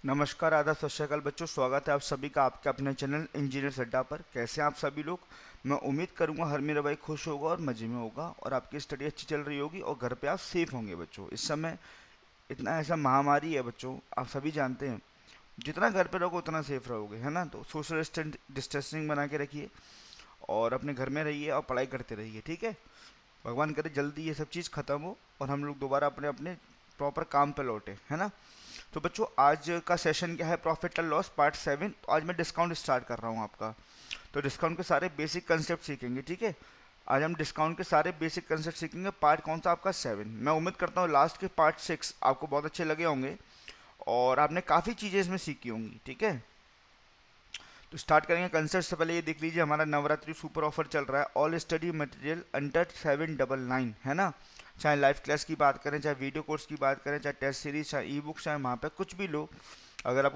नमस्कार, आदाब, सत श्री अकाल बच्चों। स्वागत है आप सभी का आपके अपने चैनल इंजीनियर अड्डा पर। कैसे हैं आप सभी लोग? मैं उम्मीद करूंगा हर मेरा भाई खुश होगा और मज़े में होगा और आपकी स्टडी अच्छी चल रही होगी और घर पे आप सेफ होंगे बच्चों। इस समय इतना ऐसा महामारी है बच्चों, आप सभी जानते हैं। जितना घर पे रहोगे उतना सेफ रहोगे, है ना? तो सोशल डिस्टेंसिंग बना के रखिए और अपने घर में रहिए और पढ़ाई करते रहिए, ठीक है? भगवान करे जल्दी ये सब चीज़ ख़त्म हो और हम लोग दोबारा अपने अपने प्रॉपर काम पे लौटे, है ना? तो बच्चों आज का सेशन क्या है? Profit and loss part 7। तो आज मैं डिस्काउंट स्टार्ट कर रहा हूँ आपका। तो डिस्काउंट के सारे बेसिक कंसेप्ट सीखेंगे, ठीक है? आज हम डिस्काउंट के सारे बेसिक कंसेप्ट सीखेंगे। पार्ट कौन सा? आपका 7। मैं उम्मीद करता हूँ लास्ट के पार्ट 6 आपको बहुत अच्छे लगे होंगे और आपने काफ़ी चीज़ें इसमें सीखी होंगी, ठीक है? तो स्टार्ट करेंगे। कंसेप्ट से पहले ये देख लीजिए, हमारा नवरात्रि सुपर ऑफर चल रहा है। ऑल स्टडी मटेरियल अंडर 799, है ना? चाहे लाइव क्लास की बात करें, चाहे वीडियो कोर्स की बात करें, चाहे टेस्ट सीरीज, चाहे ई बुक, चाहे वहाँ पे कुछ भी लो। अगर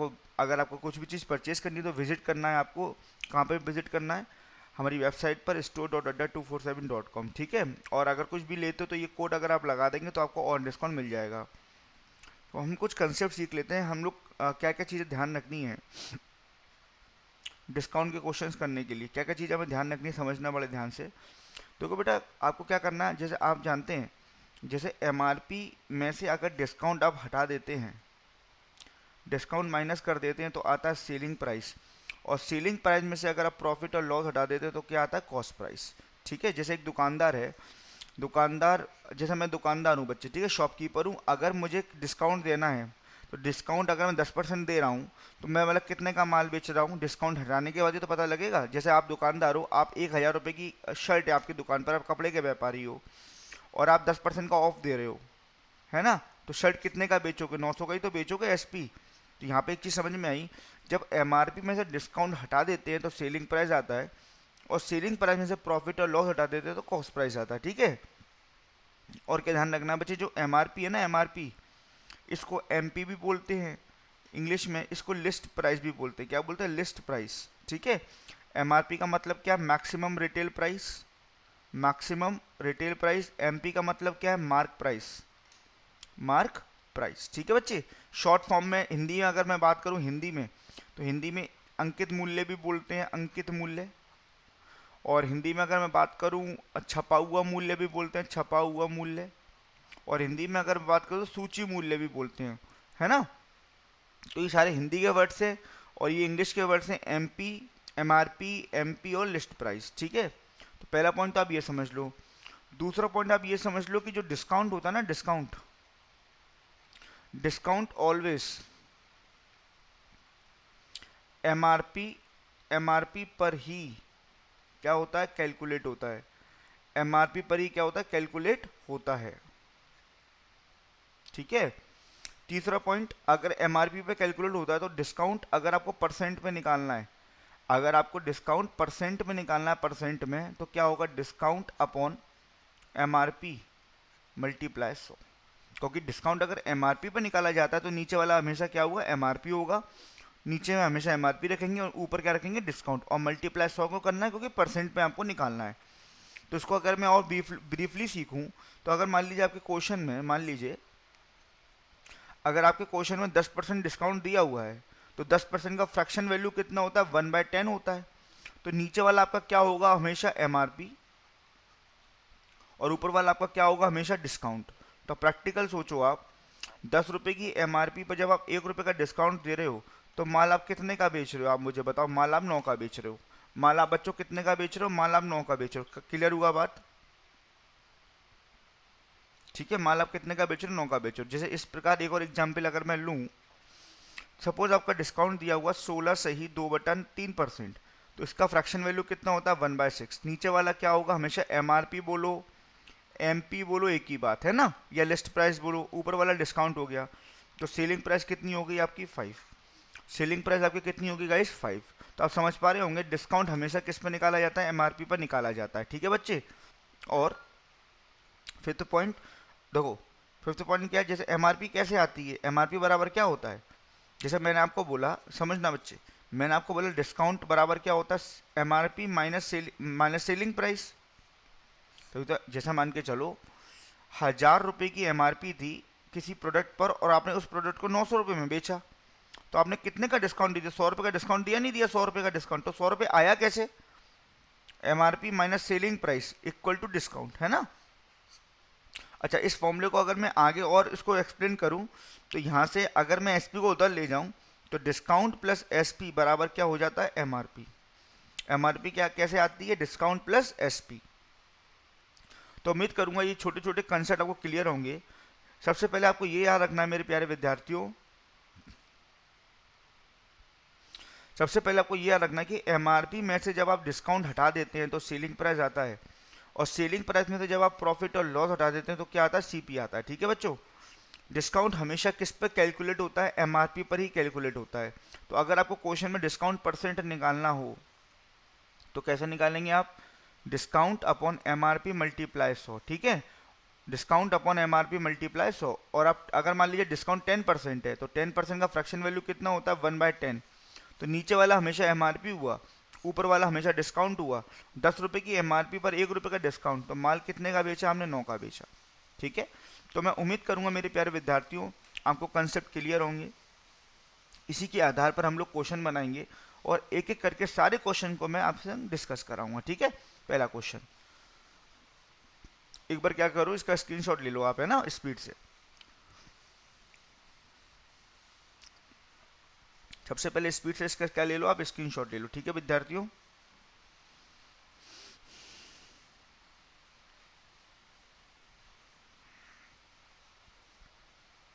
आपको कुछ भी चीज़ परचेज करनी है तो विजिट करना है आपको। कहाँ पे विजिट करना है? हमारी वेबसाइट पर store.adda247.com, ठीक है? और अगर कुछ भी लेते हो तो ये कोड अगर आप लगा देंगे तो आपको और डिस्काउंट मिल जाएगा। तो हम कुछ कंसेप्ट सीख लेते हैं। हम लोग क्या क्या चीज़ें ध्यान रखनी है डिस्काउंट के क्वेश्चंस करने के लिए, क्या क्या चीज़ें हमें ध्यान रखनी है, समझना बड़े ध्यान से। देखो बेटा, आपको क्या करना है, जैसे आप जानते हैं, जैसे एमआरपी में से अगर डिस्काउंट आप हटा देते हैं, डिस्काउंट माइनस कर देते हैं तो आता है सेलिंग प्राइस। और सेलिंग प्राइस में से अगर आप प्रॉफिट और लॉस हटा देते हैं तो क्या आता है? कॉस्ट प्राइस, ठीक है? जैसे एक दुकानदार है, दुकानदार, जैसे मैं दुकानदार हूँ बच्चे, ठीक है, शॉपकीपर हूँ। अगर मुझे डिस्काउंट देना है तो डिस्काउंट अगर मैं 10% दे रहा हूँ तो मैं मतलब कितने का माल बेच रहा हूँ, डिस्काउंट हटाने के बाद ही तो पता लगेगा। जैसे आप दुकानदार हो, आप 1,000 रुपये की शर्ट है आपकी दुकान पर, आप कपड़े के व्यापारी हो और आप 10% का ऑफ दे रहे हो, है ना? तो शर्ट कितने का बेचोगे? 900 का ही तो बेचोगे एसपी। तो यहाँ पे एक चीज़ समझ में आई, जब एमआरपी में से डिस्काउंट हटा देते हैं तो सेलिंग प्राइस आता है और सेलिंग प्राइस में से प्रॉफिट और लॉस हटा देते हैं तो कॉस्ट प्राइस आता है, ठीक है? और क्या ध्यान रखना है बच्चे, जो एमआरपी है ना, एमआरपी, इसको एमपी भी बोलते हैं इंग्लिश में, इसको लिस्ट प्राइस भी बोलते हैं। क्या बोलते हैं? लिस्ट प्राइस, ठीक है? एमआरपी का मतलब क्या? Maximum retail price, maximum retail price. MP का मतलब क्या है? मार्क प्राइस, मार्क प्राइस, ठीक है बच्चे? शॉर्ट फॉर्म में हिंदी में अगर मैं बात करूं, हिंदी में, तो हिंदी में अंकित मूल्य भी बोलते हैं, अंकित मूल्य। और हिंदी में अगर मैं बात करूं, छपा हुआ मूल्य भी बोलते हैं, छपा हुआ मूल्य। और हिंदी में अगर बात करूँ तो सूची मूल्य भी बोलते हैं, है ना? तो ये सारे हिंदी के वर्ड्स हैं और ये इंग्लिश के वर्ड्स हैं, एमपी, एमआरपी, एमपी और लिस्ट प्राइस, ठीक है? तो पहला पॉइंट तो आप ये समझ लो। दूसरा पॉइंट आप ये समझ लो कि जो डिस्काउंट होता है ना, discount, discount always MRP, MRP पर ही क्या होता है? कैलकुलेट होता है। एमआरपी पर ही क्या होता है? कैलकुलेट होता है, ठीक है? तीसरा पॉइंट, अगर एमआरपी पे कैलकुलेट होता है तो डिस्काउंट अगर आपको परसेंट पे निकालना है, अगर आपको डिस्काउंट परसेंट में निकालना है, परसेंट में, तो क्या होगा? Discount upon MRP multiply 100। क्योंकि डिस्काउंट अगर एमआरपी पे निकाला जाता है तो नीचे वाला हमेशा क्या हुआ? एमआरपी होगा। नीचे में हमेशा एमआरपी रखेंगे और ऊपर क्या रखेंगे? डिस्काउंट। और मल्टीप्लाई 100 को करना है क्योंकि परसेंट पे आपको निकालना है। तो इसको अगर मैं और ब्रीफली सीखूं, तो अगर मान लीजिए आपके क्वेश्चन में, मान लीजिए अगर आपके क्वेश्चन में 10% डिस्काउंट दिया हुआ है तो 10% का फ्रैक्शन वैल्यू कितना होता है? 1/10 होता है। तो नीचे वाला आपका क्या होगा? हमेशा एमआरपी, और ऊपर वाला आपका क्या होगा? हमेशा डिस्काउंट। तो प्रैक्टिकल सोचो आप, 10 रुपये की एमआरपी पर जब आप 1 रुपये का डिस्काउंट दे रहे हो तो माल आप कितने का बेच रहे हो? आप मुझे बताओ। माल आप 9 का बेच रहे हो। माल आप बच्चों कितने का बेच रहे हो? माल आप 9 का बेच रहे हो। क्लियर हुआ बात? ठीक है, माल आप कितने का बेच रहे हो? 9 का बेच रहे हो। जैसे इस प्रकार एक और एग्जाम्पल अगर मैं लूँ, सपोज आपका डिस्काउंट दिया हुआ 16 सही 2/3%, तो इसका फ्रैक्शन वैल्यू कितना होता है? 1/6। नीचे वाला क्या होगा? हमेशा एमआरपी बोलो, एमपी बोलो, एक ही बात है ना, या लिस्ट प्राइस बोलो। ऊपर वाला डिस्काउंट हो गया, तो सेलिंग प्राइस कितनी होगी आपकी? 5। सेलिंग प्राइस आपकी कितनी होगी गाइस? 5। तो आप समझ पा रहे होंगे डिस्काउंट हमेशा किस पर निकाला जाता है? एमआरपी पर निकाला जाता है, ठीक है बच्चे? और फिफ्थ पॉइंट देखो, फिफ्थ पॉइंट क्या है? जैसे एमआरपी कैसे आती है? एमआरपी बराबर क्या होता है? जैसे मैंने आपको बोला, समझना बच्चे, मैंने आपको बोला डिस्काउंट बराबर क्या होता है? MRP minus selling price. तो जैसा मान के चलो, 1,000 रुपये की एमआरपी थी किसी प्रोडक्ट पर और आपने उस प्रोडक्ट को 900 रुपये में बेचा, तो आपने कितने का डिस्काउंट दिया? 100 रुपये का डिस्काउंट दिया, नहीं दिया? 100 रुपये का डिस्काउंट, तो 100 रुपये आया कैसे? MRP minus selling price equal to discount, है ना। अच्छा, इस फॉर्मूले को अगर मैं आगे और इसको एक्सप्लेन करूं, तो यहाँ से अगर मैं एसपी को उधर ले जाऊं, तो डिस्काउंट प्लस एसपी बराबर क्या हो जाता है? एमआरपी। एमआरपी क्या कैसे आती है? Discount plus SP. तो उम्मीद करूंगा ये छोटे छोटे कंसेप्ट आपको क्लियर होंगे। सबसे पहले आपको ये याद रखना है मेरे प्यारे विद्यार्थियों, सबसे पहले आपको ये याद रखना है कि एमआरपी में से जब आप डिस्काउंट हटा देते हैं तो सेलिंग प्राइस आता है, और सेलिंग प्राइस में से जब आप प्रॉफिट और लॉस हटा देते हैं तो क्या आता है? सीपी आता है। ठीक है बच्चों, डिस्काउंट हमेशा किस पे कैलकुलेट होता है? एमआरपी पर ही कैलकुलेट होता है। तो अगर आपको क्वेश्चन में डिस्काउंट परसेंट निकालना हो तो कैसे निकालेंगे आप? Discount upon MRP multiply 100। ठीक है, डिस्काउंट अपॉन एमआरपी मल्टीप्लाई 100। और आप अगर मान लीजिए डिस्काउंट 10% है, तो 10% का फ्रैक्शन वैल्यू कितना होता है? 1/10। तो नीचे वाला हमेशा एमआरपी हुआ, ऊपर वाला हमेशा डिस्काउंट हुआ। 10 रुपये की एमआरपी पर 1 रुपये का डिस्काउंट, तो माल कितने का बेचा? हमने 9 का बेचा। ठीक है, तो मैं उम्मीद करूंगा मेरे प्यारे विद्यार्थियों आपको कंसेप्ट क्लियर होंगे। इसी के आधार पर हम लोग क्वेश्चन बनाएंगे और एक एक करके सारे क्वेश्चन को मैं आपसे डिस्कस कराऊंगा। ठीक है, पहला क्वेश्चन एक बार क्या करो, इसका स्क्रीनशॉट ले लो आप, है ना, स्पीड से। सबसे पहले स्पीड से इसका क्या ले लो आप? स्क्रीनशॉट ले लो। ठीक है विद्यार्थियों,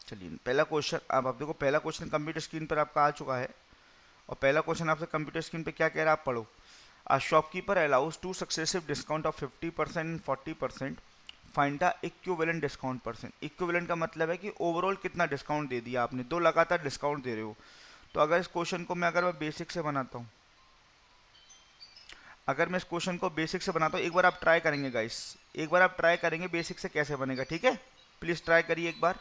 चलिए पहला क्वेश्चन। अब आप देखो, पहला क्वेश्चन कंप्यूटर स्क्रीन पर आपका आ चुका है, और पहला क्वेश्चन आपसे कंप्यूटर स्क्रीन पे क्या कह रहा है, आप पढ़ो। A shopkeeper allows two successive discount of 50% and 40%. Find the equivalent discount percent. Equivalent का मतलब है कि ओवरऑल कितना डिस्काउंट दे दिया आपने, दो लगातार डिस्काउंट दे रहे हो। तो अगर इस क्वेश्चन को मैं बेसिक से बनाता हूँ, अगर मैं इस क्वेश्चन को बेसिक से बनाता हूँ, एक बार आप ट्राई करेंगे गाइस, एक बार आप ट्राई करेंगे बेसिक से कैसे बनेगा। ठीक है, प्लीज ट्राई करिए एक बार।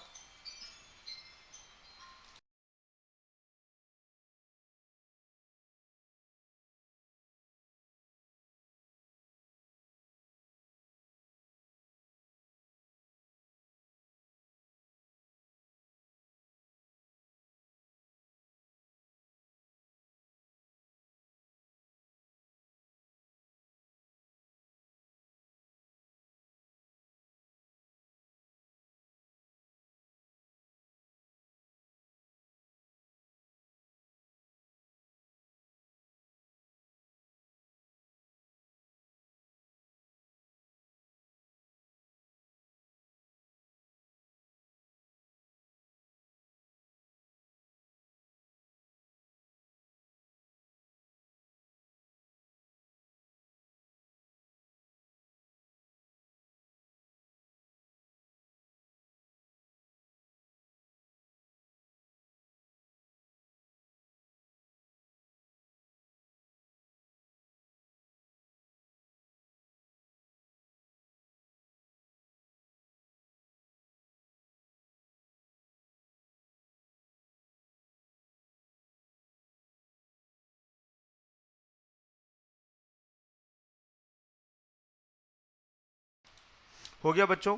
हो गया बच्चों?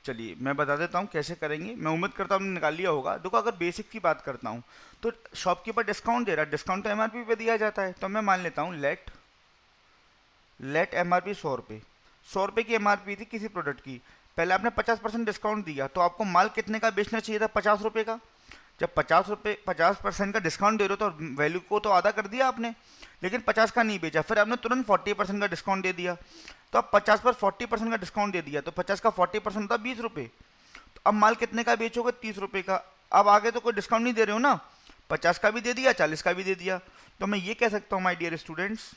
चलिए मैं बता देता हूँ कैसे करेंगे। मैं उम्मीद करता हूँ आपने निकाल लिया होगा। देखो, अगर बेसिक की बात करता हूँ तो शॉपकीपर डिस्काउंट दे रहा है, डिस्काउंट तो एमआरपी पे दिया जाता है। तो मैं मान लेता हूँ लेट एमआरपी 100 रुपये। 100 रुपये की एमआरपी थी किसी प्रोडक्ट की, पहले आपने 50% डिस्काउंट दिया, तो आपको माल कितने का बेचना चाहिए था? 50 रुपये का। जब 50% का डिस्काउंट दे रहे हो तो वैल्यू को तो आधा कर दिया आपने, लेकिन 50 का नहीं बेचा, फिर आपने तुरंत 40% का डिस्काउंट दे दिया। तो अब 50 पर 40% का डिस्काउंट दे दिया, तो 50 का 40% होता 20 रुपये। तो अब माल कितने का बेचोगे? 30 रुपये का। अब आगे तो कोई डिस्काउंट नहीं दे रहे हो ना, 50 का भी दे दिया, 40 का भी दे दिया। तो मैं ये कह सकता हूँ माय डियर स्टूडेंट्स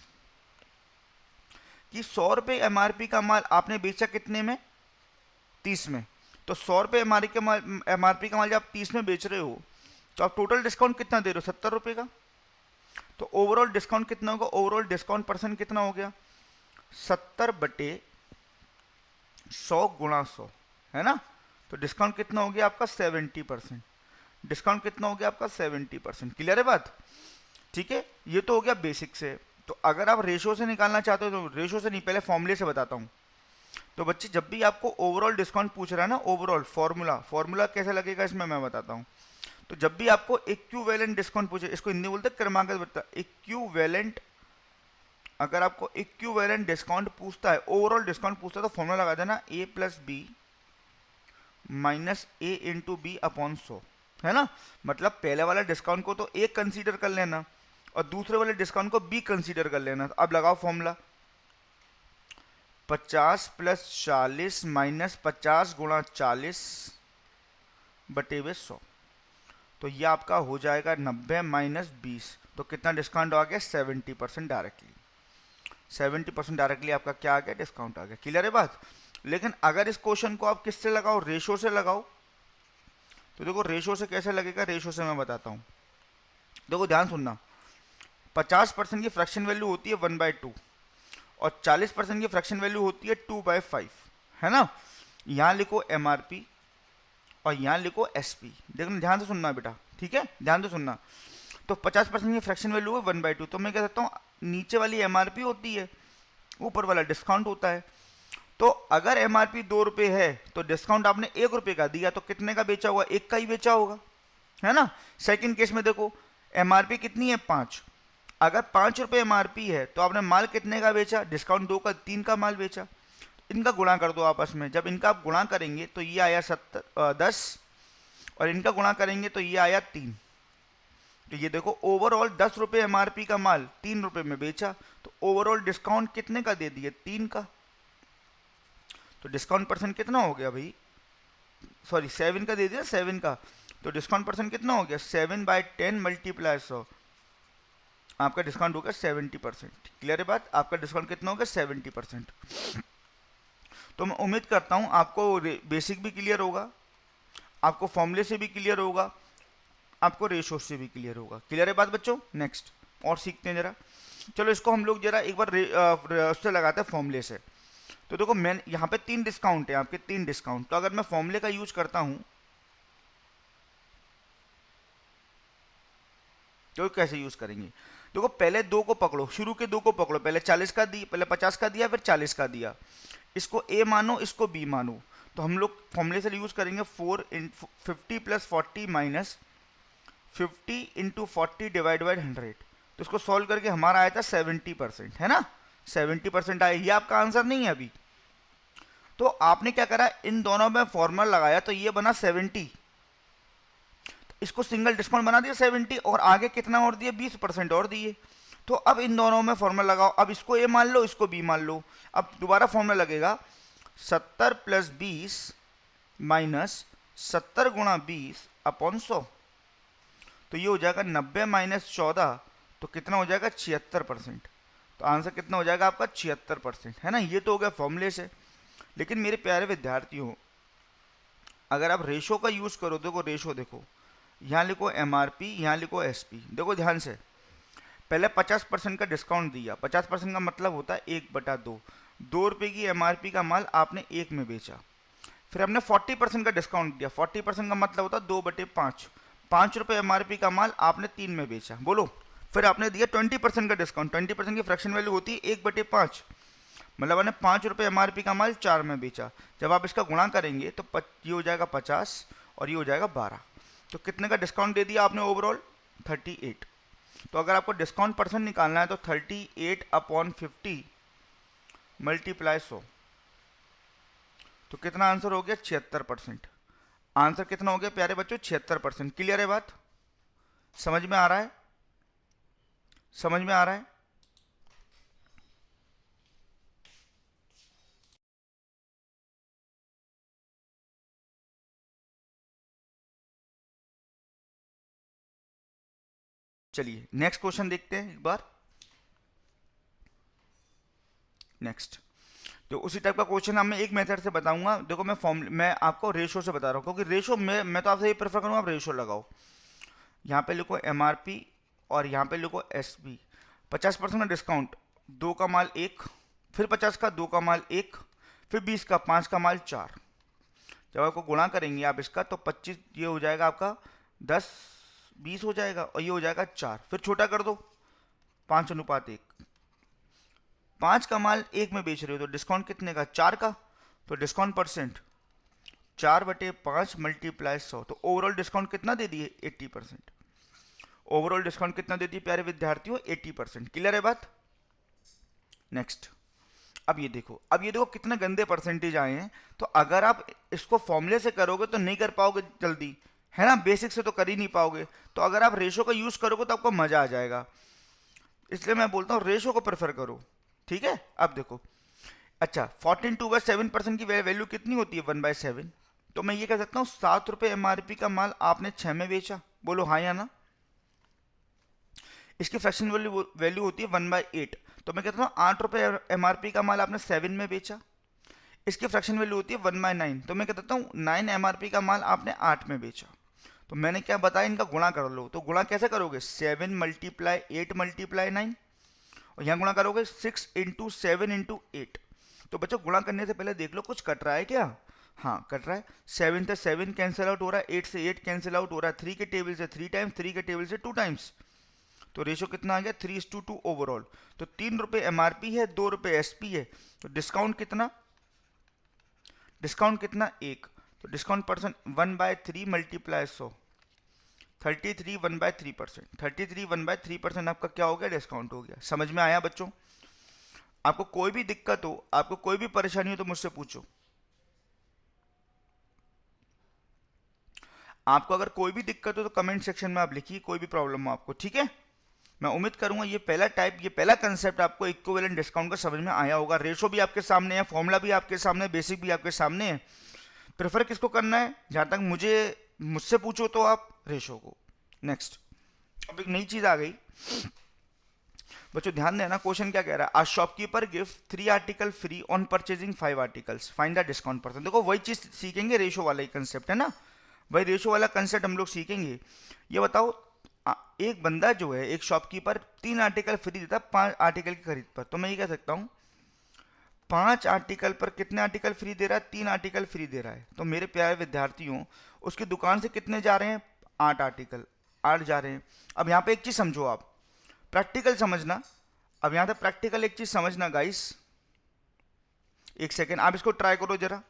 कि 100 रुपये एमआरपी का माल आपने बेचा कितने में? 30 में। तो 100 रुपये एमआरपी का माल जब आप 30 में बेच रहे हो, तो आप टोटल डिस्काउंट कितना दे रहे हो? 70 रुपये का। तो ओवरऑल डिस्काउंट कितना होगा? ओवरऑल डिस्काउंट परसेंट कितना हो गया? 70/100 गुणा 100, है ना। तो डिस्काउंट कितना हो गया आपका? 70%। डिस्काउंट कितना हो गया आपका? 70%। क्लियर है बात? ठीक है, ये तो हो गया बेसिक से। तो अगर आप रेशो से निकालना चाहते हो तो रेशो से नहीं, पहले फॉर्मूले से बताता हूँ। तो बच्चे, जब भी आपको ओवरऑल डिस्काउंट पूछ रहा है ना, ओवरऑल फॉर्मूला कैसे लगेगा इसमें मैं बताता हूँ। तो जब भी आपको इक्विवेलेंट डिस्काउंट पूछे, इसको हिंदी बोलते हैं क्रमांकित बता, इक्विवेलेंट, अगर आपको इक्विवेलेंट डिस्काउंट पूछता है, ओवरऑल डिस्काउंट पूछता है, तो फॉर्मूला लगा देना ए प्लस बी माइनस ए इंटू बी अपॉन 100, है ना। मतलब पहले वाला डिस्काउंट को तो ए कंसीडर कर लेना और दूसरे वाले डिस्काउंट को बी कंसीडर कर लेना। अब लगाओ फॉर्मूला, 50 प्लस 40 माइनस 50 गुणा 40 बटे 100, तो ये आपका हो जाएगा 90 माइनस 20, तो कितना डिस्काउंट आ गया 70% डायरेक्टली। 70% डायरेक्टली आपका क्या आ गया, डिस्काउंट आ गया। क्लियर है बात। लेकिन अगर इस क्वेश्चन को आप किससे लगाओ, रेशो से लगाओ, तो देखो रेशो से कैसे लगेगा, रेशो से मैं बताता हूं। देखो ध्यान सुनना, 50% की फ्रैक्शन वैल्यू होती है 1/2 और 40% की फ्रैक्शन वैल्यू होती है 2/5, है ना। यहां लिखो एमआरपी और यहां लिखो एसपी। देखना ध्यान से सुनना बेटा, ठीक है, ध्यान से सुनना। तो 50% की फ्रैक्शन वैल्यू है 1/2, तो मैं कह सकता हूँ नीचे वाली एमआरपी होती है, ऊपर वाला डिस्काउंट होता है। तो अगर एमआरपी 2 रुपये है तो डिस्काउंट आपने 1 रुपये का दिया, तो कितने का बेचा होगा, 1 का ही बेचा होगा, है ना। सेकंड केस में देखो एमआरपी कितनी है 5, अगर 5 रुपये एमआरपी है तो आपने माल कितने का बेचा, डिस्काउंट 2 का 3 का माल बेचा। इनका गुणा कर दो आपस में, जब इनका आप गुणा करेंगे तो ये आया 10 और इनका गुणा करेंगे तो ये आया 3। तो ये देखो ओवरऑल 10 रुपये एमआरपी का माल 3 रुपये में बेचा, तो ओवरऑल डिस्काउंट कितने का दे दिए, 3 का। तो डिस्काउंट परसेंट कितना हो गया भाई, सॉरी 7 का दे दिया, 7 का। तो डिस्काउंट परसेंट कितना हो गया, 7/10 मल्टीप्लाई 100, आपका डिस्काउंट हो गया 70%। क्लियर है बात, आपका डिस्काउंट कितना हो गया 70%। तो मैं उम्मीद करता हूं आपको बेसिक भी क्लियर होगा, आपको फॉर्मूले से भी क्लियर होगा, आपको रेशो से भी क्लियर होगा। क्लियर है बात बच्चों। नेक्स्ट और सीखते हैं जरा, चलो इसको हम लोग जरा एक बार उससे लगाते हैं फॉर्मूले से। तो देखो मैं यहाँ पे 3 डिस्काउंट है आपके, 3 डिस्काउंट, तो अगर मैं फॉर्मूले का यूज करता हूं तो कैसे यूज करेंगे, देखो पहले 2 को पकड़ो, शुरू के 2 को पकड़ो, पहले 40 का दी, पहले 50 का दिया, फिर 40 का दिया, इसको ए मानो, इसको बी मानो। तो हम लोग फॉर्मूले से यूज करेंगे 50 plus 40 minus 50 into 40 divide by 100। तो इसको सॉल्व करके हमारा आया था 70%, है ना, 70% आया। ये आपका आंसर नहीं है अभी। तो आपने क्या करा, इन दोनों में फॉर्मूला लगाया तो ये बना 70, इसको सिंगल डिस्काउंट बना दिया 70 और आगे कितना और दिया, 20% और दिए। तो अब इन दोनों में फॉर्मूला लगाओ, अब इसको ए मान लो, इसको बी मान लो। अब दोबारा फॉर्मूला लगेगा 70 प्लस 20 माइनस 70 गुणा 20 अपॉन 100, तो ये हो जाएगा 90 माइनस 14, तो कितना हो जाएगा 76%। तो आंसर कितना हो जाएगा आपका 76%, है ना। ये तो हो गया फॉर्मूले से। लेकिन मेरे प्यारे विद्यार्थियों, अगर आप रेशो का यूज करो, देखो रेशो देखो, यहाँ लिखो एमआरपी, यहाँ लिखो एसपी। देखो ध्यान से, पहले 50% का डिस्काउंट दिया, 50% का मतलब होता है 1/2, 2 रुपये की एमआरपी का माल आपने 1 में बेचा। फिर हमने 40% का डिस्काउंट दिया, 40% का मतलब होता है 2/5, 5 रुपये एमआरपी का माल आपने 3 में बेचा, बोलो। फिर आपने दिया 20% का डिस्काउंट, 20% की फ्रैक्शन वैल्यू होती है 1/5, मतलब आपने 5 रुपये एमआरपी का माल 4 में बेचा। जब आप इसका गुणा करेंगे तो ये हो जाएगा 50 और ये हो जाएगा 12। तो कितने का डिस्काउंट दे दिया आपने ओवरऑल, 38। तो अगर आपको डिस्काउंट परसेंट निकालना है तो 38/50 मल्टीप्लाई 100, तो कितना आंसर हो गया 76%। आंसर कितना हो गया प्यारे बच्चों, 76%। क्लियर है बात, समझ में आ रहा है, समझ में आ रहा है। चलिए नेक्स्ट क्वेश्चन देखते हैं एक बार। नेक्स्ट तो उसी टाइप का क्वेश्चन मैं एक मेथड से बताऊंगा। देखो मैं आपको रेशो से बता रहा हूँ, क्योंकि रेशो मैं तो आपसे ये प्रेफर करूंगा आप रेशो लगाओ। यहाँ पे लिखो एमआरपी और यहाँ पे लिखो एसपी। 50% का डिस्काउंट, 2 का माल 1, फिर 50 का 2 का माल 1, फिर 20 का 5 का माल 4। जब आपको गुणा करेंगे आप इसका तो 25, ये हो जाएगा आपका 10 20 हो जाएगा और ये हो जाएगा 4, फिर छोटा कर दो 5:1। 5 का माल 1 में बेच रहे हो तो डिस्काउंट कितने का, 4 का। तो डिस्काउंट परसेंट 4/5 मल्टीप्लाई 100, तो ओवरऑल डिस्काउंट कितना दे दिए? 80%। ओवरऑल डिस्काउंट कितना दे दिए प्यारे विद्यार्थियों? 80%। क्लियर है बात? नेक्स्ट, अब ये देखो कितने गंदे परसेंटेज आए हैं। तो अगर आप इसको फॉर्मूले से करोगे तो नहीं कर पाओगे जल्दी, है ना, बेसिक से तो कर ही नहीं पाओगे। तो अगर आप रेशो का यूज करोगे तो आपको मजा आ जाएगा, इसलिए मैं बोलता हूँ रेशो को प्रेफर करो, ठीक है। अब देखो, अच्छा 14/7% की वैल्यू कितनी होती है? 1/7। तो मैं ये कह सकता हूँ 7 रुपये एमआरपी का माल आपने 6 में बेचा, बोलो हाँ या ना। इसकी फ्रैक्शन वैल्यू होती है 1/8, तो मैं कहता हूँ 8 रुपये एमआरपी का माल आपने 7 में बेचा। इसकी फ्रैक्शन वैल्यू होती है 1/9, तो मैं कहता हूँ 9 एमआरपी का माल आपने 8 में बेचा। तो मैंने क्या बताया, इनका गुणा कर लो। तो गुणा कैसे करोगे? 7 मल्टीप्लाई 8 मल्टीप्लाई 9, और यहाँ गुणा करोगे 6 इंटू 7 इंटू 8। तो बच्चों गुणा करने से पहले देख लो कुछ कट रहा है क्या? हाँ कट रहा है। 7 से 7 कैंसिल आउट हो रहा है, 8 से 8 कैंसिल आउट हो रहा है, 3 के टेबल से 3 टाइम्स, 3 के टेबल से 2 टाइम्स। तो रेशो कितना आ गया? 3:2 ओवरऑल। तो 3 रुपये एमआरपी है, 2 रुपये एसपी है, तो डिस्काउंट कितना? डिस्काउंट कितना? 1। तो डिस्काउंट परसेंट 1/3 मल्टीप्लाई 100, 33 1/3%। 33 1/3% आपका क्या हो गया? डिस्काउंट हो गया। समझ में आया बच्चों? आपको कोई भी दिक्कत हो, आपको कोई भी परेशानी हो तो मुझसे पूछो। आपको अगर कोई भी दिक्कत हो तो कमेंट सेक्शन में आप लिखिए, कोई भी प्रॉब्लम हो आपको, ठीक है। मैं उम्मीद करूंगा ये पहला कंसेप्ट आपको इक्विवेलेंट डिस्काउंट का समझ में आया होगा। रेशो भी आपके सामने है, फॉर्मूला भी आपके सामने है, बेसिक भी आपके सामने है। प्रेफर किसको करना है? जहां तक मुझसे पूछो तो आप रेशो को। नेक्स्ट, अब एक नई चीज आ गई बच्चों, ध्यान देना। क्वेश्चन क्या कह रहा है? A shopkeeper give 3 article free on purchasing 5 articles, find the discount percent. देखो वही चीज सीखेंगे, रेशो वाला ही कंसेप्ट है ना, वही रेशो वाला कंसेप्ट हम लोग सीखेंगे। ये बताओ, एक बंदा जो है, एक शॉपकीपर 3 आर्टिकल फ्री देता 5 आर्टिकल की खरीद पर। तो मैं ये कह सकता हूँ 5 आर्टिकल पर कितने आर्टिकल फ्री दे रहा है? 3 आर्टिकल फ्री दे रहा है। तो मेरे प्यारे विद्यार्थियों, उसकी दुकान से कितने जा रहे हैं? 8 आर्टिकल, 8 जा रहे हैं। अब यहाँ पे एक चीज समझो, आप प्रैक्टिकल समझना। अब यहाँ पे प्रैक्टिकल एक चीज समझना गाइस, एक सेकेंड आप इसको ट्राई करो जरा।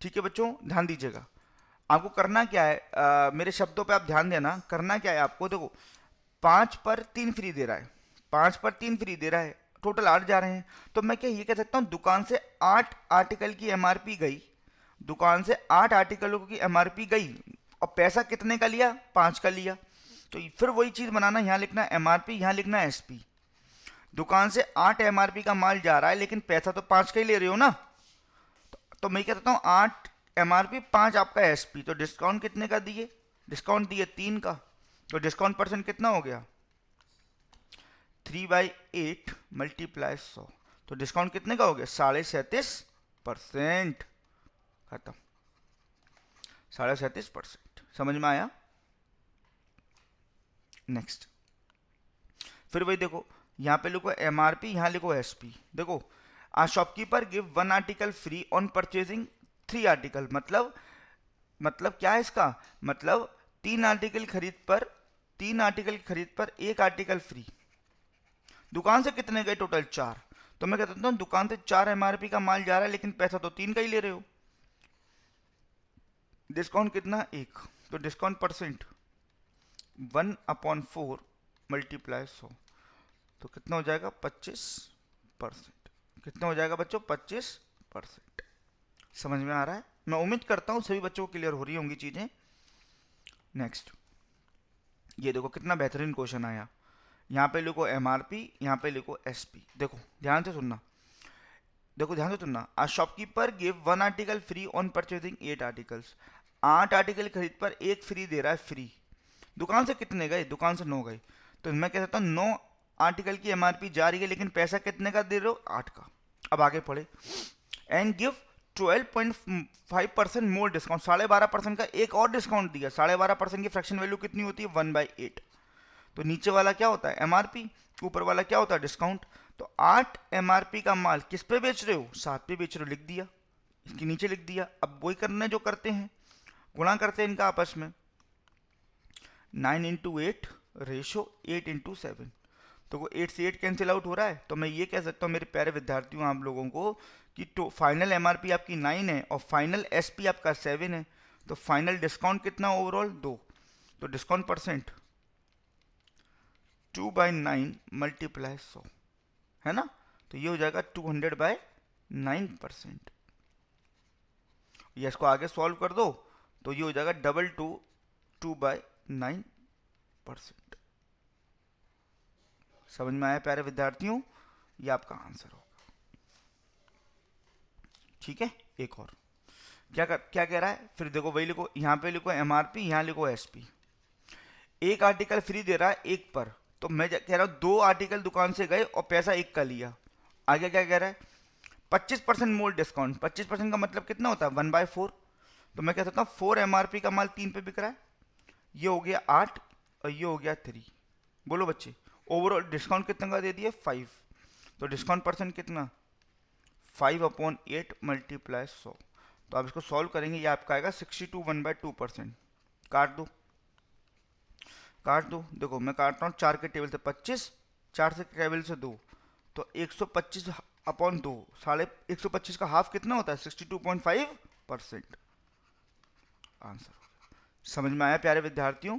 ठीक है बच्चों, ध्यान दीजिएगा। आपको करना क्या है, मेरे शब्दों पे आप ध्यान देना। करना क्या है आपको, देखो 5 पर 3 फ्री दे रहा है, 5 पर 3 फ्री दे रहा है, टोटल 8 जा रहे हैं। तो मैं क्या ये कह सकता हूँ, दुकान से 8 आर्टिकल की एमआरपी गई, दुकान से 8 आर्टिकलों की एमआरपी गई, और पैसा कितने का लिया? 5 का लिया। तो फिर वही चीज बनाना, यहाँ लिखना एमआरपी, यहाँ लिखना एसपी। दुकान से 8 एमआरपी का माल जा रहा है, लेकिन पैसा तो 5 का ही ले रहे हो ना। तो मैं कहता हूँ 8 एमआरपी, 5 आपका एसपी। तो डिस्काउंट कितने का दिए? डिस्काउंट दिए 3 का। तो डिस्काउंट परसेंट कितना हो गया? 3/8 मल्टीप्लाई 100। तो डिस्काउंट कितने का हो गया? 37.5%। खत्म, 37.5%। समझ में आया? नेक्स्ट, फिर वही देखो, यहाँ पे लिखो एमआरपी, यहाँ लिखो एसपी। देखो, a shopkeeper give 1 article free on purchasing 3 article. मतलब क्या है इसका? मतलब 3 आर्टिकल खरीद पर, 3 आर्टिकल की खरीद पर 1 आर्टिकल फ्री। दुकान से कितने गए? टोटल 4। तो मैं कहता हूँ दुकान से 4 एमआरपी का माल जा रहा है, लेकिन पैसा तो 3 का ही ले रहे हो। डिस्काउंट कितना? 1। तो डिस्काउंट परसेंट 1/4 मल्टीप्लाई 100, तो कितना हो जाएगा? 25%। कितना हो जाएगा बच्चों? 25%। समझ में आ रहा है? मैं उम्मीद करता हूँ सभी बच्चों को क्लियर हो रही होंगी चीजें। नेक्स्ट, ये देखो कितना बेहतरीन क्वेश्चन आया। यहाँ पे लिखो एमआरपी, यहाँ पे लिखो एसपी। देखो ध्यान से सुनना, देखो ध्यान से सुनना। A shopkeeper give 1 article free on purchasing 8 articles. 8 article खरीद पर 1 फ्री दे रहा है, फ्री। दुकान से कितने गए? दुकान से 9 गए। तो मैं कह सकता हूँ 9 आर्टिकल की एमआरपी जा रही है, लेकिन पैसा कितने का दे रहे हो? 8 का। अब आगे पढ़े, एंड गिव 12.5% मोर डिस्काउंट। 12.5% का एक और डिस्काउंट दिया। 12.5% की फ्रैक्शन वैल्यू कितनी होती है? 1/8। तो नीचे वाला क्या होता है? एमआरपी। ऊपर वाला क्या होता है? डिस्काउंट। तो 8 एमआरपी का माल किस पे बेच रहे हो? 7 पे बेच रहे हो, लिख दिया, इसके नीचे लिख दिया। अब वही करना है जो करते हैं, गुणा करते हैं इनका आपस में। 9 × 8 × 7, तो वो 8 से 8 कैंसिल आउट हो रहा है। तो मैं ये कह सकता हूँ मेरे प्यारे विद्यार्थियों आप लोगों को कि तो फाइनल एमआरपी आपकी 9 है और फाइनल एसपी आपका 7 है। तो फाइनल डिस्काउंट कितना ओवरऑल 2, तो डिस्काउंट परसेंट 2/9 मल्टीप्लाई 100 है ना, तो ये हो जाएगा 200/9%। ये इसको आगे सॉल्व कर दो तो ये हो जाएगा 2/9%। समझ में आया प्यारे विद्यार्थियों, ये आपका आंसर होगा। ठीक है, एक और क्या कह रहा है, फिर देखो वही लिखो, यहाँ पे लिखो एमआरपी, यहाँ लिखो एसपी। एक आर्टिकल फ्री दे रहा है एक पर, तो मैं कह रहा हूँ 2 आर्टिकल दुकान से गए और पैसा एक का लिया। आगे क्या कह रहा है, 25% मोर डिस्काउंट। 25% का मतलब कितना होता है 1/4, तो मैं कह सकता हूँ 4 एमआरपी का माल 3 पे बिक रहा है, ये हो गया 8 और ये हो गया 3। बोलो बच्चे, ओवरऑल डिस्काउंट कितना का दे दिया 5, तो डिस्काउंट परसेंट कितना 5/8 मल्टीप्लाई 100। तो आप इसको सॉल्व करेंगे, ये आपका आएगा 62 1/2%। काट दो, देखो मैं काटता हूँ 4 के टेबल से 25, 4 से टेबल से 2, तो 125/2, 125 का हाफ कितना होता है 62.5%। आंसर समझ में आया प्यारे विद्यार्थियों।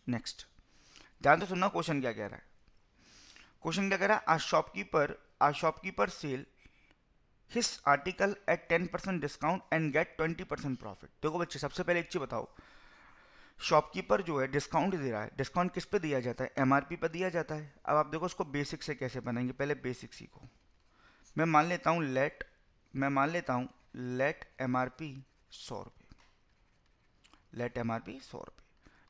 नेक्स्ट ध्यान से सुनना, क्वेश्चन क्या कह रहा है। क्वेश्चन क्या कह रहा है, a shopkeeper sell his article at 10% discount and get 20% profit. देखो बच्चे, सबसे पहले एक चीज बताओ, शॉपकीपर जो है डिस्काउंट दे रहा है, डिस्काउंट किस पे दिया जाता है, एमआरपी पे दिया जाता है। अब आप देखो उसको बेसिक से कैसे बनाएंगे, पहले बेसिक सीखो। मैं मान लेता हूँ लेट एमआरपी 100 रुपये, लेट एमआरपी 100 रुपये,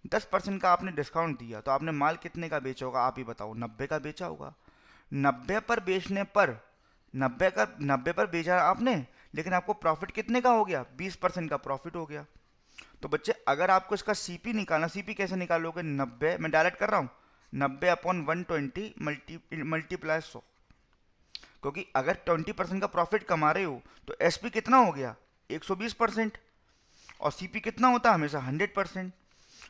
10% का आपने डिस्काउंट दिया, तो आपने माल कितने का बेचा होगा, आप ही बताओ, 90 का बेचा होगा। 90 पर बेचने पर 90 पर बेचा आपने, लेकिन आपको प्रॉफिट कितने का हो गया, 20% का प्रॉफिट हो गया। तो बच्चे अगर आपको इसका सीपी निकालना, सीपी कैसे निकालोगे, 90, मैं डायरेक्ट कर रहा हूँ, 90/120 मल्टीप्लाई 100, क्योंकि अगर 20% का प्रॉफिट कमा रहे हो तो एसपी कितना हो गया 120%, और सीपी कितना होता है हमेशा 100%।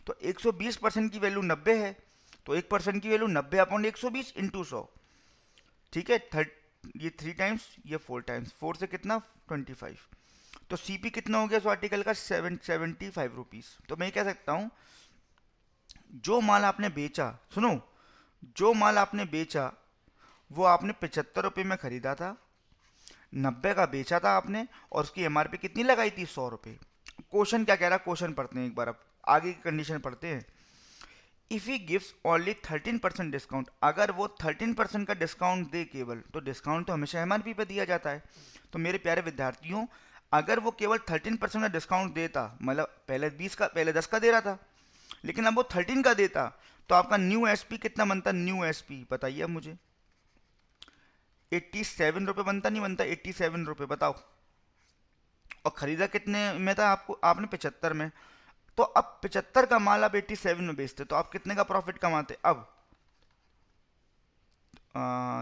तो 120% की वैल्यू 90 है, तो 1% की वैल्यू 90/120 इंटू 100। ठीक है, ये 3 टाइम्स, ये 4 टाइम्स, 4 से कितना 25, तो सीपी कितना हो गया उस आर्टिकल का 75 रुपीज। तो मैं कह सकता हूं जो माल आपने बेचा, सुनो, जो माल आपने बेचा वो आपने 75 रुपये में खरीदा था, 90 का बेचा था आपने, और उसकी एमआरपी कितनी लगाई थी 100 रुपये। क्वेश्चन क्या कह रहा है, क्वेश्चन पढ़ते हैं एक बार, अब आगे की कंडीशन पढ़ते हैं। If he gives only 13% discount, अगर वो 13% का डिस्काउंट दे केवल, तो डिस्काउंट तो हमेशा एमआरपी पे दिया जाता है। तो मेरे प्यारे विद्यार्थियों, अगर वो केवल 13% का डिस्काउंट देता, मतलब पहले 10 का दे रहा था, लेकिन अब वो 13 का देता, तो आपका न्यू एसपी कितना बनता, न्यू एसपी बताइए अब मुझे, 87 रुपये बनता, नहीं बनता 87 रुपये, बताओ। और खरीदा कितने में था, आपने 75 में, तो अब 75 का माल आप 87 में बेचते, तो आप कितने का प्रॉफिट कमाते। अब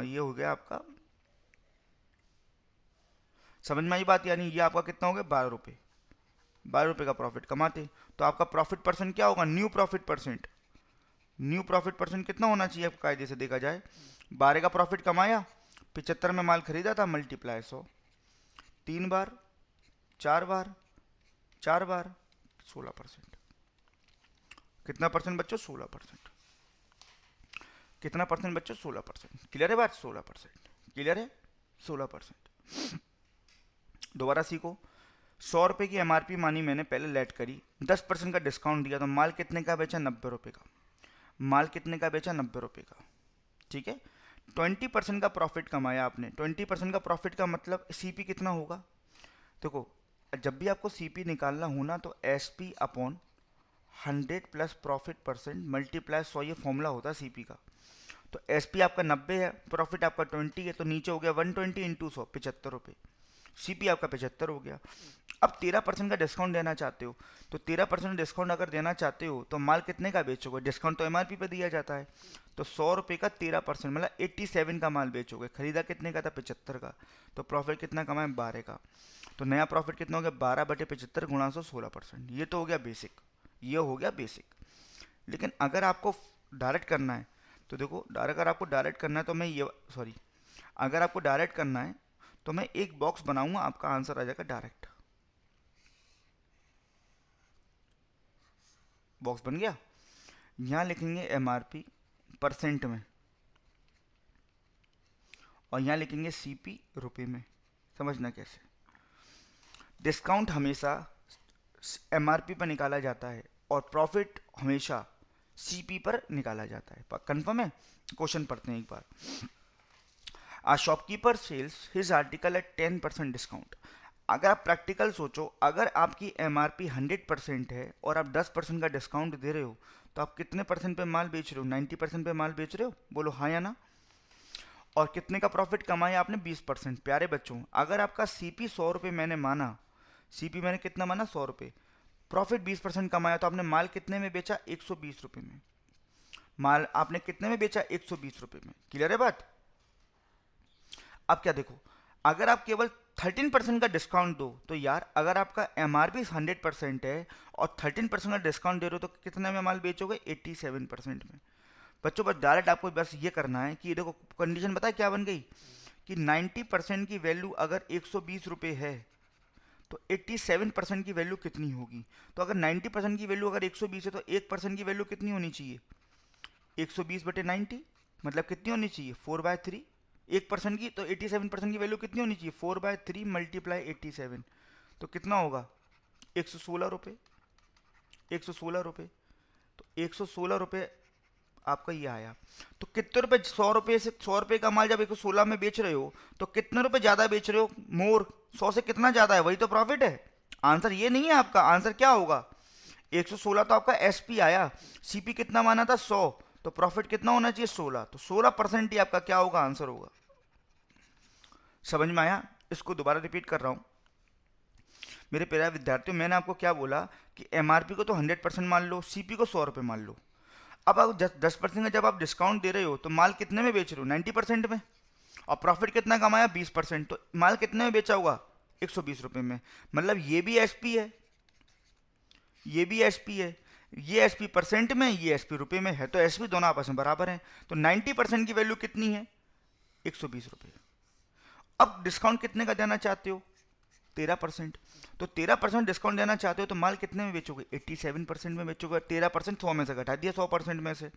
ये हो गया आपका, समझ में आई बात, यानी ये आपका कितना हो गया 12 रुपये, 12 रुपये का प्रॉफिट कमाते। तो आपका प्रॉफिट परसेंट क्या होगा, new profit percent, new profit percent कितना होना चाहिए कायदे से देखा जाए, 12 का प्रॉफिट कमाया, 75 में माल खरीदा था, मल्टीप्लाई 100, 3 बार, 4 बार, 4 बार, 16%। कितना परसेंट बच्चों, 16%। कितना परसेंट बच्चों, 16%। क्लियर है बात, 16%। क्लियर है, 16%। दोबारा सीखो, 100 रुपये की एमआरपी मानी मैंने, पहले लेट करी, 10% का डिस्काउंट दिया, तो माल कितने का बेचा, 90 रुपये का, माल कितने का बेचा, 90 रुपये का। ठीक है, 20% का प्रॉफिट कमाया आपने, 20% का प्रॉफिट का मतलब सीपी कितना होगा। देखो, जब भी आपको सीपी निकालना हो ना, तो SP upon 100 plus profit percent multiply 100, ये फॉर्मूला होता है सीपी का। तो एसपी आपका 90 है, प्रॉफिट आपका 20 है, तो नीचे हो गया 120 इंटू 100, 75 रुपये, सीपी आपका 75 हो गया। अब 13% का डिस्काउंट देना चाहते हो, तो 13% डिस्काउंट अगर देना चाहते हो तो माल कितने का बेचोगे, डिस्काउंट तो एमआरपी पे दिया जाता है, तो 100 रुपये का 13% मतलब 87 का माल बेचोगे, खरीदा कितने का था 75 का, तो प्रॉफिट कितना कमाए 12 का। तो नया प्रॉफिट कितना हो गया, 12/75 गुणा 100, 16%। ये तो हो गया बेसिक। ये हो गया बेसिक। लेकिन अगर आपको डायरेक्ट करना है तो देखो, अगर आपको डायरेक्ट करना है तो मैं ये सॉरी अगर आपको डायरेक्ट करना है तो मैं एक बॉक्स बनाऊंगा, आपका आंसर आ जाएगा डायरेक्ट। बॉक्स बन गया। यहाँ लिखेंगे एमआरपी परसेंट में और यहाँ लिखेंगे सीपी रुपए में। समझना कैसे, डिस्काउंट हमेशा एमआरपी पर निकाला जाता है और प्रॉफिट हमेशा सीपी पर निकाला जाता है। कंफर्म है? क्वेश्चन पढ़ते हैं एक बार। A shopkeeper sells his article at 10% discount. अगर आप प्रैक्टिकल सोचो, अगर आपकी एमआरपी 100% है और आप 10% का डिस्काउंट दे रहे हो तो आप कितने परसेंट पे माल बेच रहे हो? 90% पे माल बेच रहे हो। बोलो हाँ या ना। और कितने का प्रॉफिट कमाया आपने? 20%। प्यारे बच्चों, अगर आपका सीपी 100 रुपये मैंने माना, सीपी मैंने कितना माना? 100 रुपये, प्रॉफिट 20% कमाया, तो आपने माल कितने में बेचा? 120 रुपये में। माल आपने कितने में बेचा? 120 रुपये में। क्लियर है बात? अब क्या देखो, अगर आप केवल 13% का डिस्काउंट दो तो यार, अगर आपका एमआरपी 100% है और 13% का डिस्काउंट दे रहे हो तो कितने में माल बेचोगे? 87% में। बच्चों बस डायरेक्ट आपको बस ये करना है कि देखो कंडीशन पता है क्या बन गई कि 90% की वैल्यू अगर 120 रुपये है तो 87% की वैल्यू कितनी होगी? तो अगर 90% की वैल्यू अगर 120 है तो 1% की वैल्यू कितनी होनी चाहिए? 120/90 मतलब कितनी होनी चाहिए? 4/3। 1% की तो 87% की वैल्यू कितनी होनी चाहिए? 4/3 मल्टीप्लाई 87, तो कितना होगा? 116 रुपये। 116 रुपये, तो 116 रुपये आपका ये आया। तो कितने रुपए? 100 रुपये से 100 रुपये का माल जब 116 में बेच रहे हो तो कितने रुपए ज्यादा बेच रहे हो? मोर। 100 से कितना ज्यादा है? वही तो प्रॉफिट है। आंसर ये नहीं है आपका। आंसर क्या होगा? 116 तो आपका एसपी आया, सीपी कितना माना था? 100, तो प्रॉफिट कितना होना चाहिए? 16, तो 16% ही आपका क्या होगा? आंसर होगा। समझ में आया? इसको दोबारा रिपीट कर रहा हूं मेरे प्यारे विद्यार्थियों। मैंने आपको क्या बोला कि एमआरपी को तो 100% मान लो, सीपी को 100 रुपये मान लो। अब आप 10% का जब आप डिस्काउंट दे रहे हो तो माल कितने में बेच रहे हो? 90% में। और प्रॉफिट कितना कमाया? 20%, तो माल कितने में बेचा होगा? 120 रुपये में। मतलब ये भी एसपी है, ये भी एसपी है। ये एसपी परसेंट में, ये एसपी रुपये में है, तो एसपी दोनों आपस में बराबर हैं। तो 90% की वैल्यू कितनी है? 120 रुपये। अब डिस्काउंट कितने का देना चाहते हो? 13%। तो 13% डिस्काउंट देना चाहते हो तो माल कितने में बेचोगे? 87% में बेचोगे। 13% 100 में से घटा दिया 100% में से।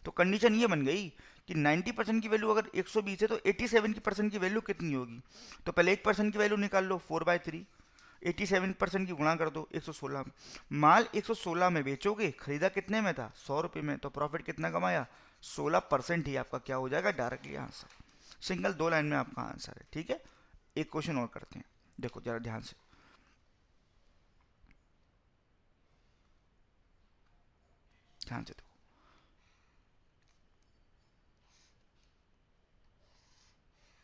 तो कंडीशन ये बन गई कि 90% की वैल्यू अगर 120 है तो 87% की वैल्यू कितनी होगी? तो पहले 1% की वैल्यू निकाल लो, 4/3। 87% की गुणा कर दो 116 में। माल 116 में बेचोगे, खरीदा कितने में था? 100 रुपये में, तो प्रॉफिट कितना कमाया? 16% ही आपका क्या हो जाएगा? Directly answer. सिंगल 2 लाइन में आपका आंसर है। ठीक है, एक क्वेश्चन और करते हैं, देखो जरा ध्यान से। ध्यान से देखो,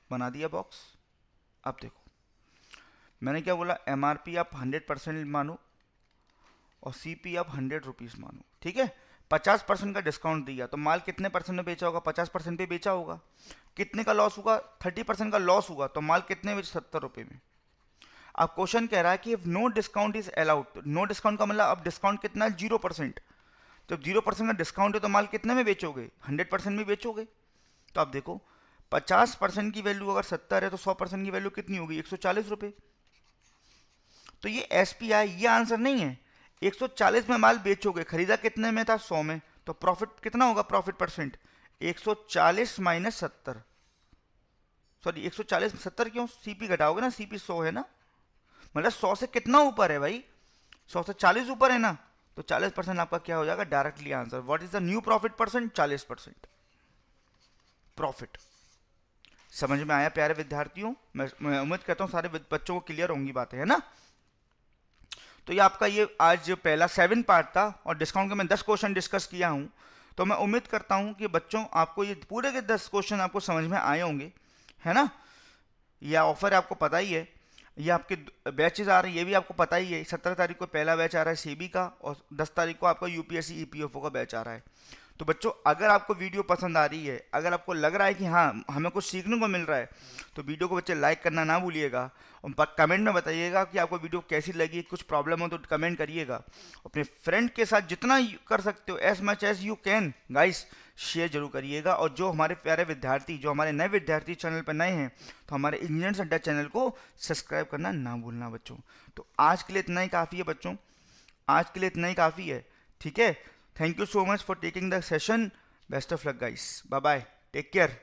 बना दिया बॉक्स। अब देखो मैंने क्या बोला, एमआरपी आप 100% मानो और सीपी आप 100 रुपीज़ मानो। ठीक है, 50% का डिस्काउंट दिया तो माल कितने परसेंट में बेचा होगा? 50% पे बेचा होगा। कितने का लॉस होगा? 30% का लॉस होगा, तो माल कितने में? 70 रुपये में। अब क्वेश्चन कह रहा है कि if no discount is allowed. No discount का मतलब अब डिस्काउंट कितना है? 0%। जब 0% का डिस्काउंट है तो माल कितने में बेचोगे? 100% में बेचोगे। तो आप देखो 50% की वैल्यू अगर 70 है तो 100% की वैल्यू कितनी होगी? 140 रुपये। तो ये एसपीआई, ये आंसर नहीं है। 140 में माल बेचोगे, खरीदा कितने में था? 100 में, तो प्रॉफिट कितना होगा? प्रॉफिट परसेंट 140 माइनस 70, सॉरी 140 70 क्यों? सीपी घटाओगे ना, सीपी 100 है ना, मतलब 100 से कितना ऊपर है भाई? 100 से 40 ऊपर है ना, तो 40% आपका क्या हो जाएगा? Directly answer. What is the new profit percent? 40% profit. समझ में आया प्यारे विद्यार्थियों? मैं उम्मीद करता हूँ सारे बच्चों को क्लियर होंगी बातें, है ना। तो ये आपका ये आज पहला 7 पार्ट था और डिस्काउंट के मैं 10 क्वेश्चन डिस्कस किया हूँ। तो मैं उम्मीद करता हूँ कि बच्चों आपको ये पूरे के 10 क्वेश्चन आपको समझ में आए होंगे, है ना। यह ऑफर आपको पता ही है, ये आपके बैचेज आ रहे हैं, ये भी आपको पता ही है। 17 तारीख को पहला बैच आ रहा है सेबी का और 10 तारीख को आपका यूपीएससी ईपीएफओ का बैच आ रहा है। तो बच्चों अगर आपको वीडियो पसंद आ रही है, अगर आपको लग रहा है कि हाँ हमें कुछ सीखने को मिल रहा है, तो वीडियो को बच्चे लाइक करना ना भूलिएगा और कमेंट में बताइएगा कि आपको वीडियो कैसी लगी। कुछ प्रॉब्लम हो तो कमेंट करिएगा। अपने फ्रेंड के साथ जितना कर सकते हो, as much as you can guys, share जरूर करिएगा। और जो हमारे प्यारे विद्यार्थी, जो हमारे नए विद्यार्थी चैनल पर नए हैं, तो हमारे इंजीनियर्स अड्डा चैनल को सब्सक्राइब करना ना भूलना बच्चों। तो आज के लिए इतना ही काफ़ी है बच्चों, आज के लिए इतना ही काफ़ी है, ठीक है। Thank you so much for taking the session. Best of luck guys, bye bye, take care.